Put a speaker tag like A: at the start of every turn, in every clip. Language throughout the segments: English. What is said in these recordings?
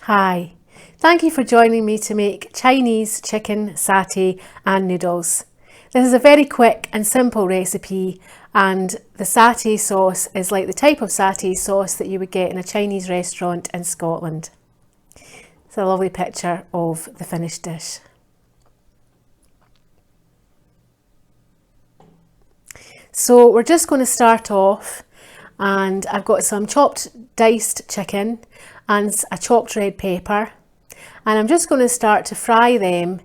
A: Hi, thank you for joining me to make Chinese chicken satay and noodles. This is a very quick and simple recipe, and the satay sauce is like the type of satay sauce that you would get in a Chinese restaurant in Scotland. It's a lovely picture of the finished dish. So we're just going to start off, and I've got some chopped diced chicken and a chopped red pepper, and I'm just going to start to fry them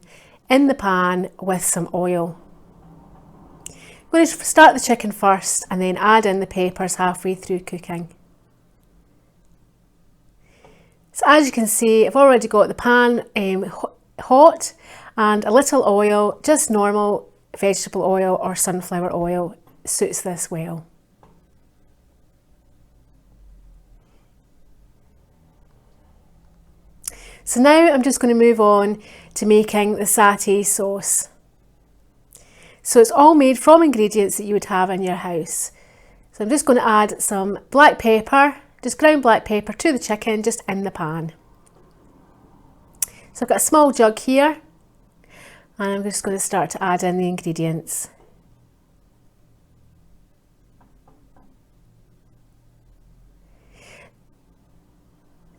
A: in the pan with some oil. I'm going to start the chicken first and then add in the peppers halfway through cooking. So as you can see, I've already got the pan hot and a little oil, just normal vegetable oil or sunflower oil suits this well. So now I'm just going to move on to making the satay sauce. So it's all made from ingredients that you would have in your house. So I'm just going to add some black pepper, just ground black pepper to the chicken, just in the pan. So I've got a small jug here, and I'm just going to start to add in the ingredients.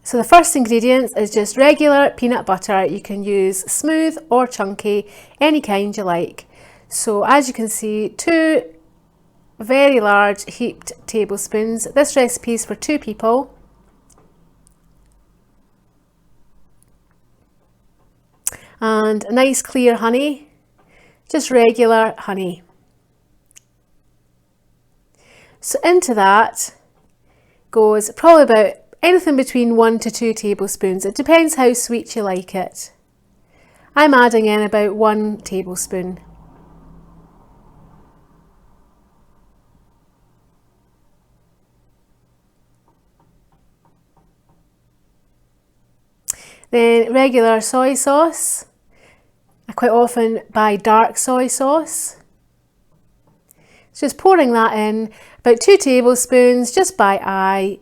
A: So the first ingredient is just regular peanut butter. You can use smooth or chunky, any kind you like. So as you can see, 2 very large heaped tablespoons. This recipe is for 2 people. And a nice clear honey, just regular honey. So into that goes probably about anything between 1 to 2 tablespoons. It depends how sweet you like it. I'm adding in about 1 tablespoon. Then regular soy sauce. I quite often buy dark soy sauce. Just pouring that in, about 2 tablespoons, just by eye.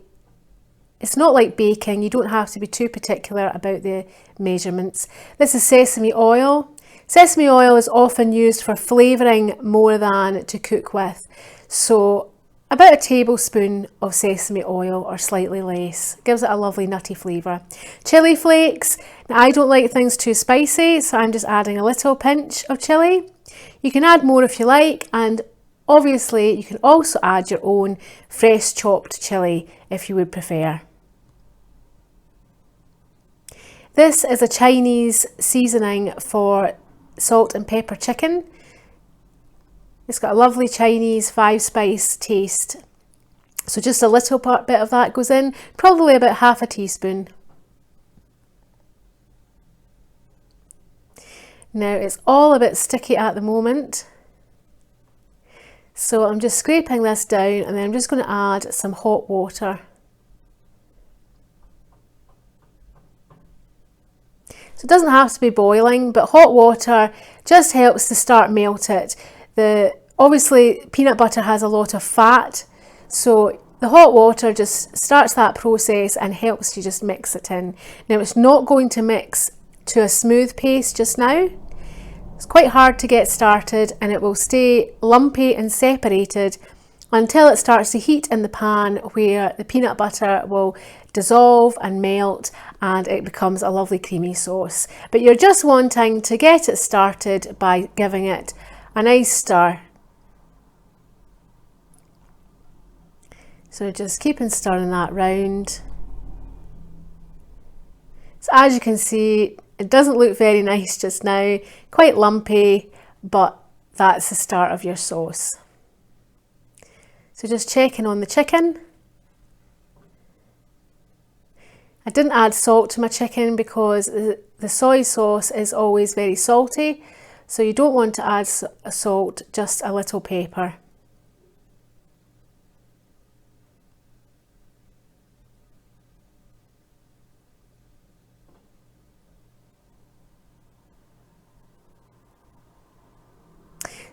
A: It's not like baking, you don't have to be too particular about the measurements. This is sesame oil. Sesame oil is often used for flavouring more than to cook with. So about a tablespoon of sesame oil or slightly less. Gives it a lovely nutty flavour. Chilli flakes. Now I don't like things too spicy, so I'm just adding a little pinch of chilli. You can add more if you like, and obviously you can also add your own fresh chopped chilli if you would prefer. This is a Chinese seasoning for salt and pepper chicken. It's got a lovely Chinese 5-spice taste. So just a little bit of that goes in, probably about half a teaspoon. Now it's all a bit sticky at the moment. So I'm just scraping this down, and then I'm just going to add some hot water. So it doesn't have to be boiling, but hot water just helps to start melt it. Obviously peanut butter has a lot of fat, so the hot water just starts that process and helps you just mix it in. Now it's not going to mix to a smooth paste just now. It's quite hard to get started, and it will stay lumpy and separated until it starts to heat in the pan, where the peanut butter will dissolve and melt and it becomes a lovely creamy sauce. But you're just wanting to get it started by giving it a nice stir. So just keep on stirring that round. So as you can see, it doesn't look very nice just now, quite lumpy, but that's the start of your sauce. So just checking on the chicken. I didn't add salt to my chicken because the soy sauce is always very salty, so you don't want to add salt, just a little pepper.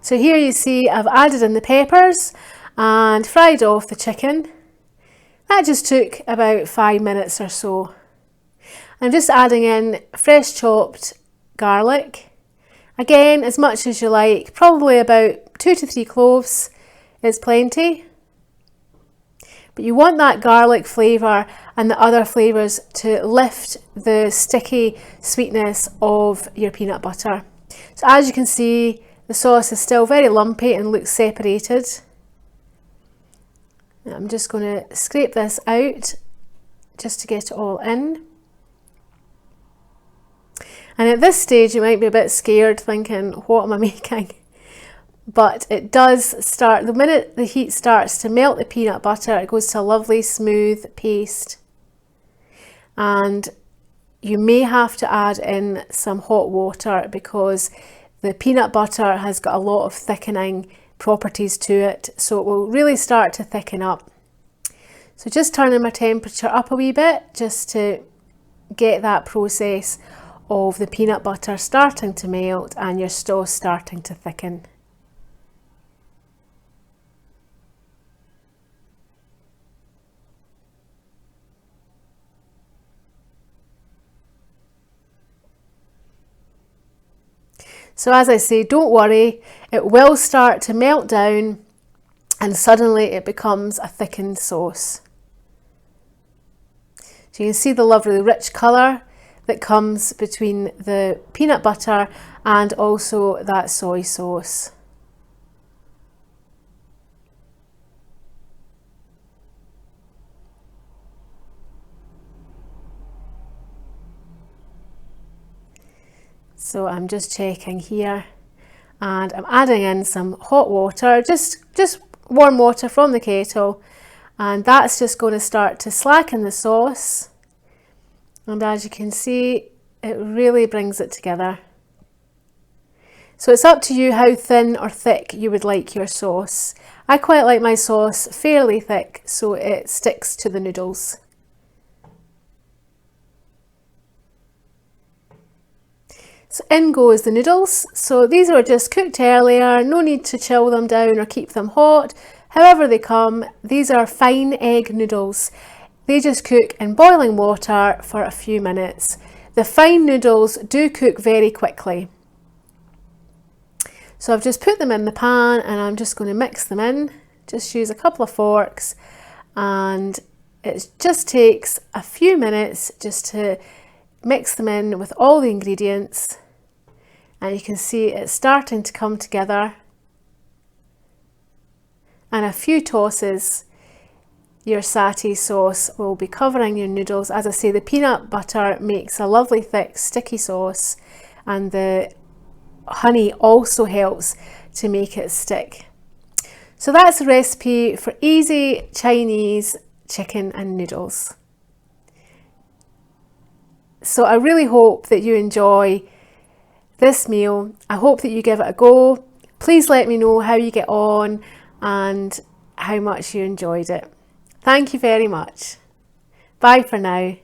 A: So here you see I've added in the peppers and fried off the chicken. That just took about 5 minutes or so. I'm just adding in fresh chopped garlic. Again, as much as you like, probably about 2 to 3 cloves is plenty. But you want that garlic flavour and the other flavours to lift the sticky sweetness of your peanut butter. So as you can see, the sauce is still very lumpy and looks separated. I'm just going to scrape this out just to get it all in. And at this stage you might be a bit scared thinking, what am I making? But it does start, the minute the heat starts to melt the peanut butter, it goes to a lovely smooth paste. And you may have to add in some hot water because the peanut butter has got a lot of thickening properties to it, so it will really start to thicken up. So just turning my temperature up a wee bit just to get that process of the peanut butter starting to melt and your sauce starting to thicken. So as I say, don't worry, it will start to melt down and suddenly it becomes a thickened sauce. So you can see the lovely rich colour that comes between the peanut butter and also that soy sauce. So I'm just checking here and I'm adding in some hot water, just warm water from the kettle, and that's just going to start to slacken the sauce. And as you can see, it really brings it together. So it's up to you how thin or thick you would like your sauce. I quite like my sauce fairly thick so it sticks to the noodles. So in goes the noodles. So these were just cooked earlier, no need to chill them down or keep them hot. However they come, these are fine egg noodles. They just cook in boiling water for a few minutes. The fine noodles do cook very quickly. So I've just put them in the pan and I'm just going to mix them in. Just use a couple of forks and it just takes a few minutes just to mix them in with all the ingredients. And you can see it's starting to come together. And a few tosses, your satay sauce will be covering your noodles. As I say, the peanut butter makes a lovely thick sticky sauce and the honey also helps to make it stick. So that's a recipe for easy Chinese chicken and noodles. So I really hope that you enjoy this meal. I hope that you give it a go. Please let me know how you get on and how much you enjoyed it. Thank you very much. Bye for now.